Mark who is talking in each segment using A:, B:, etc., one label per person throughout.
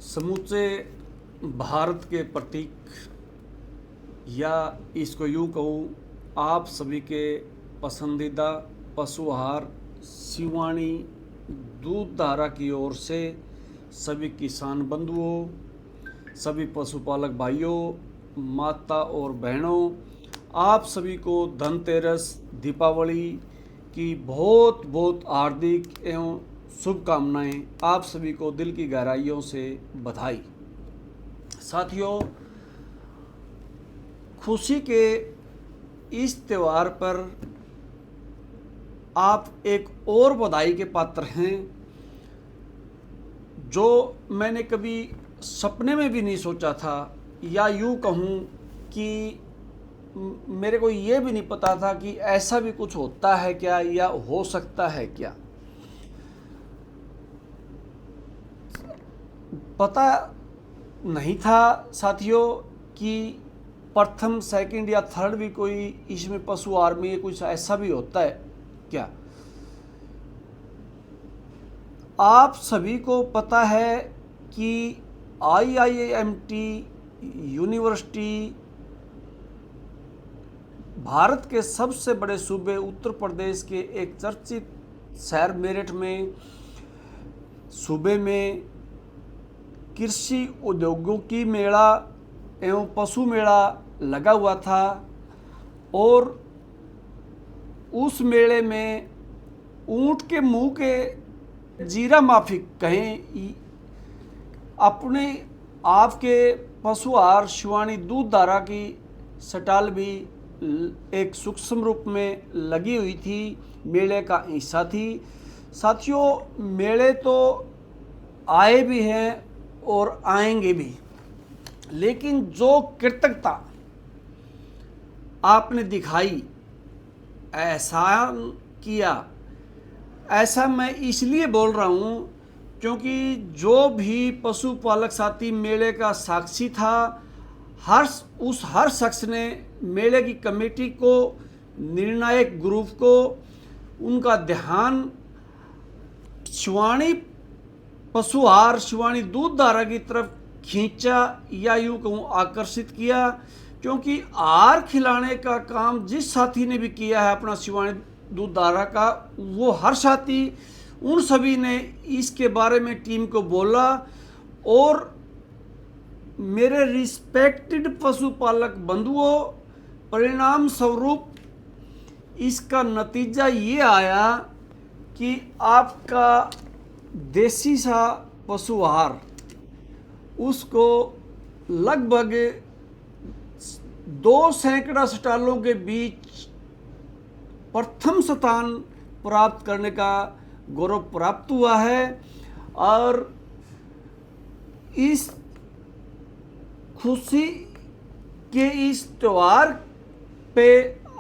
A: समूचे भारत के प्रतीक, या इसको यूँ कहूँ आप सभी के पसंदीदा पशु आहार शिवानी दूध धारा की ओर से सभी किसान बंधुओं, सभी पशुपालक भाइयों, माता और बहनों, आप सभी को धनतेरस दीपावली की बहुत बहुत हार्दिक एवं शुभकामनाएं। आप सभी को दिल की गहराइयों से बधाई। साथियों, खुशी के इस त्यौहार पर आप एक और बधाई के पात्र हैं जो मैंने कभी सपने में भी नहीं सोचा था, या यूँ कहूँ कि मेरे को ये भी नहीं पता था कि ऐसा भी कुछ होता है क्या या हो सकता है क्या। पता नहीं था साथियों कि प्रथम, सेकंड या थर्ड भी कोई इसमें पशु आहार में कुछ ऐसा भी होता है क्या। आप सभी को पता है कि IIMT यूनिवर्सिटी भारत के सबसे बड़े सूबे उत्तर प्रदेश के एक चर्चित शहर मेरठ में सूबे में कृषि उद्योगों की मेला एवं पशु मेला लगा हुआ था, और उस मेले में ऊंट के मुंह के जीरा माफिक कहें अपने आप के पशु आहार शिवानी दूध धारा की स्टॉल भी एक सूक्ष्म रूप में लगी हुई थी, मेले का हिस्सा थी। साथियों, मेले तो आए भी हैं और आएंगे भी, लेकिन जो कृतज्ञता आपने दिखाई, एहसान किया, ऐसा मैं इसलिए बोल रहा हूँ क्योंकि जो भी पशुपालक साथी मेले का साक्षी था, हर शख्स ने मेले की कमेटी को, निर्णायक ग्रुप को, उनका ध्यान शिवानी पशु आहार शिवानी दूध धारा की तरफ खींचा, या यूँ कहूँ आकर्षित किया, क्योंकि आहार खिलाने का काम जिस साथी ने भी किया है अपना शिवानी दूध धारा का, वो हर साथी, उन सभी ने इसके बारे में टीम को बोला, और मेरे रिस्पेक्टेड पशुपालक बंधुओं, परिणाम स्वरूप इसका नतीजा ये आया कि आपका देसी सा पशु आहार उसको लगभग 2 सैकड़ा स्टॉलों के बीच प्रथम स्थान प्राप्त करने का गौरव प्राप्त हुआ है। और इस खुशी के इस त्यौहार पे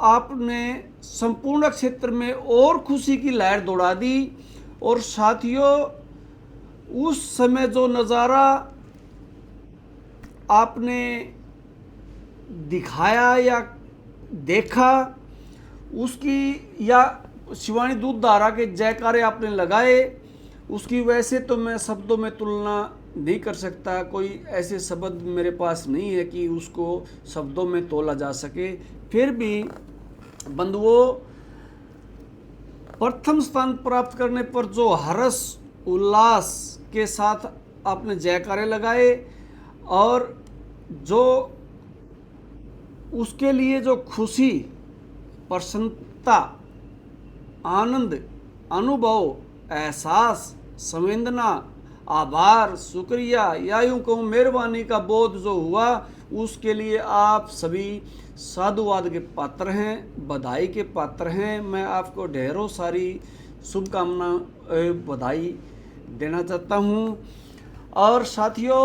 A: आपने संपूर्ण क्षेत्र में और खुशी की लहर दौड़ा दी। और साथियों, उस समय जो नज़ारा आपने दिखाया या देखा, उसकी या शिवानी दूध धारा के जयकारे आपने लगाए, उसकी वैसे तो मैं शब्दों में तुलना नहीं कर सकता, कोई ऐसे शब्द मेरे पास नहीं है कि उसको शब्दों में तोला जा सके। फिर भी बंधुओं, प्रथम स्थान प्राप्त करने पर जो हर्ष उल्लास के साथ आपने जयकारे लगाए, और जो उसके लिए जो खुशी, प्रसन्नता, आनंद, अनुभव, एहसास, संवेदना, आभार, शुक्रिया, या यूँ कहूँ मेहरबानी का बोध जो हुआ, उसके लिए आप सभी साधुवाद के पात्र हैं, बधाई के पात्र हैं। मैं आपको ढेरों सारी शुभकामना बधाई देना चाहता हूँ। और साथियों,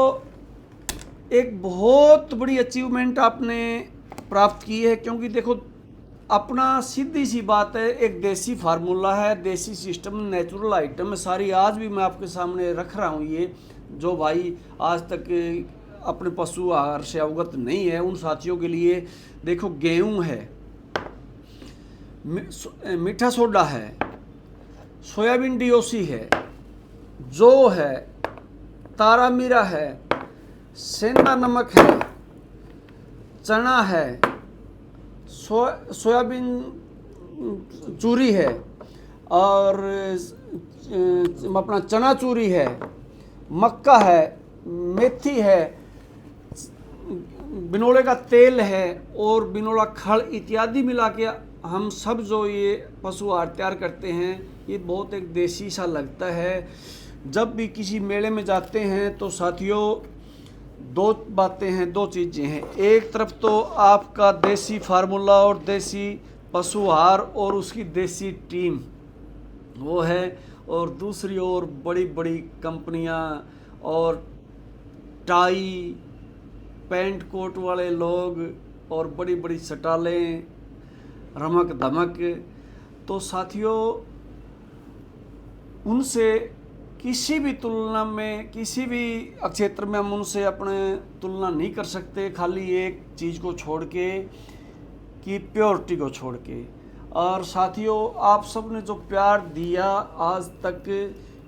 A: एक बहुत बड़ी अचीवमेंट आपने प्राप्त की है, क्योंकि देखो, अपना सीधी सी बात है, एक देसी फार्मूला है, देसी सिस्टम, नेचुरल आइटम सारी आज भी मैं आपके सामने रख रहा हूँ। ये जो भाई आज तक अपने पशु आहार से अवगत नहीं है, उन साथियों के लिए देखो, गेहूँ है, मीठा सोडा है, सोयाबीन DOC है, जौ है, तारा मीरा है, सेंधा नमक है, चना है, सोयाबीन चूरी है, और अपना चना चूरी है, मक्का है, मेथी है, बिनोले का तेल है और बिनोला खड़ इत्यादि मिला के हम सब जो ये पशु आहार तैयार करते हैं, ये बहुत एक देसी सा लगता है। जब भी किसी मेले में जाते हैं तो साथियों दो बातें हैं, दो चीज़ें हैं। एक तरफ तो आपका देसी फार्मूला और देसी पशु आहार और उसकी देसी टीम वो है, और दूसरी ओर बड़ी बड़ी कंपनियां और टाई पैंट कोट वाले लोग और बड़ी बड़ी सटालें, रमक धमक। तो साथियों उनसे किसी भी तुलना में, किसी भी क्षेत्र में हम उनसे अपने तुलना नहीं कर सकते, खाली एक चीज़ को छोड़ के कि प्योरिटी को छोड़ के। और साथियों आप सब ने जो प्यार दिया आज तक,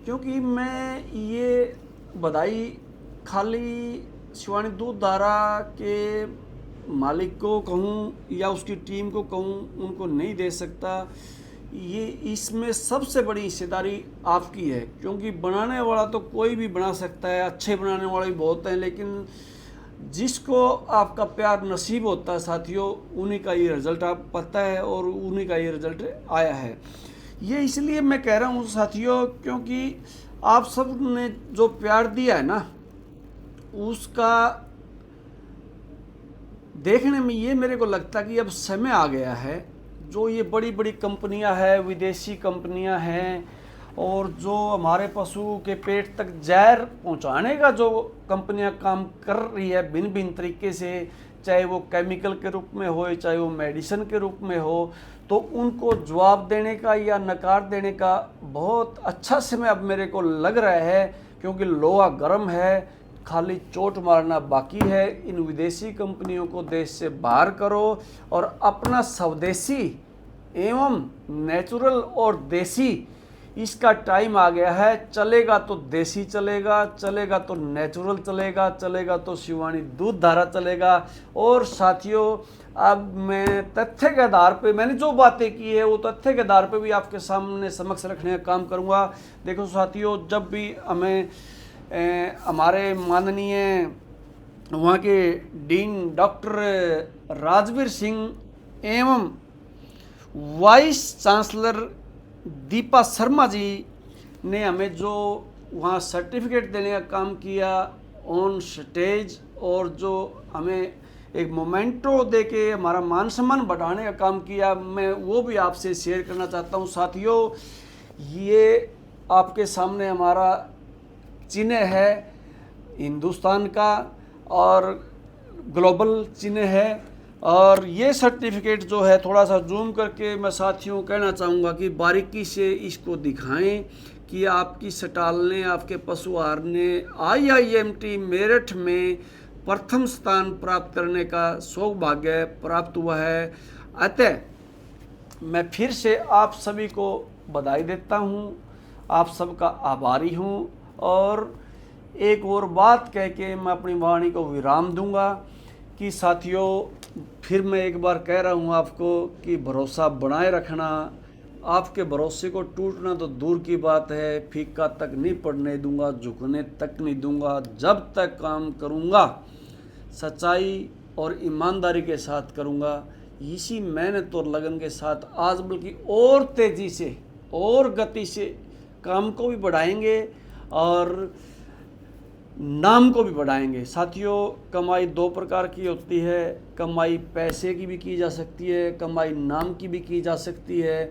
A: क्योंकि मैं ये बधाई खाली शिवानी दूध धारा के मालिक को कहूँ या उसकी टीम को कहूँ, उनको नहीं दे सकता। ये इसमें सबसे बड़ी हिस्सेदारी आपकी है, क्योंकि बनाने वाला तो कोई भी बना सकता है, अच्छे बनाने वाले भी बहुत हैं, लेकिन जिसको आपका प्यार नसीब होता है साथियों, उन्हीं का ये रिज़ल्ट आप पता है और उन्हीं का ये रिज़ल्ट आया है। ये इसलिए मैं कह रहा हूँ साथियों, क्योंकि आप सब ने जो प्यार दिया है ना, उसका देखने में ये मेरे को लगता है कि अब समय आ गया है। जो ये बड़ी बड़ी कंपनियां हैं, विदेशी कंपनियां हैं, और जो हमारे पशु के पेट तक जहर पहुंचाने का जो कंपनियां काम कर रही है भिन्न भिन्न तरीके से, चाहे वो केमिकल के रूप में हो, चाहे वो मेडिसिन के रूप में हो, तो उनको जवाब देने का या नकार देने का बहुत अच्छा समय अब मेरे को लग रहा है, क्योंकि लोहा गर्म है, खाली चोट मारना बाकी है। इन विदेशी कंपनियों को देश से बाहर करो और अपना स्वदेशी एवं नेचुरल और देसी, इसका टाइम आ गया है। चलेगा तो देसी चलेगा, चलेगा तो नेचुरल चलेगा, चलेगा तो शिवानी दूध धारा चलेगा। और साथियों अब मैं तथ्य के आधार पे, मैंने जो बातें की है वो तथ्य के आधार पे भी आपके सामने समक्ष रखने का काम करूँगा। देखो साथियों, जब भी हमें हमारे माननीय वहाँ के डीन डॉक्टर राजवीर सिंह एवं वाइस चांसलर दीपा शर्मा जी ने हमें जो वहाँ सर्टिफिकेट देने का काम किया ऑन स्टेज, और जो हमें एक मोमेंटो दे के हमारा मान सम्मान बढ़ाने का काम किया, मैं वो भी आपसे शेयर करना चाहता हूँ। साथियों ये आपके सामने हमारा चिन्ह है हिंदुस्तान का और ग्लोबल चिन्ह है, और ये सर्टिफिकेट जो है थोड़ा सा जूम करके मैं साथियों कहना चाहूँगा कि बारीकी से इसको दिखाएं कि आपकी स्टाल ने, आपके पशु आहार ने IIMT मेरठ में प्रथम स्थान प्राप्त करने का सौभाग्य प्राप्त हुआ है। अतः मैं फिर से आप सभी को बधाई देता हूँ, आप सबका आभारी हूँ। और एक और बात कह के मैं अपनी वाणी को विराम दूंगा कि साथियों फिर मैं एक बार कह रहा हूँ आपको कि भरोसा बनाए रखना। आपके भरोसे को टूटना तो दूर की बात है, फीका तक नहीं पड़ने दूंगा, झुकने तक नहीं दूंगा। जब तक काम करूँगा सच्चाई और ईमानदारी के साथ करूँगा, इसी मेहनत और लगन के साथ आज बल्कि और तेज़ी से और गति से काम को भी बढ़ाएंगे और नाम को भी बढ़ाएंगे। साथियों कमाई दो प्रकार की होती है, कमाई पैसे की भी की जा सकती है, कमाई नाम की भी की जा सकती है।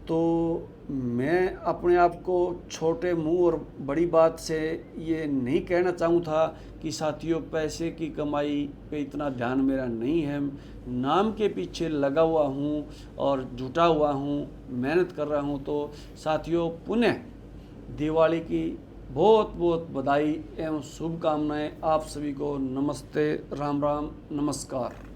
A: तो मैं अपने आप को छोटे मुंह और बड़ी बात से ये नहीं कहना चाहूँ था कि साथियों पैसे की कमाई पे इतना ध्यान मेरा नहीं है, नाम के पीछे लगा हुआ हूँ और जुटा हुआ हूँ, मेहनत कर रहा हूँ। तो साथियों पुनः दिवाली की बहुत बहुत बधाई एवं शुभकामनाएं आप सभी को। नमस्ते, राम राम, नमस्कार।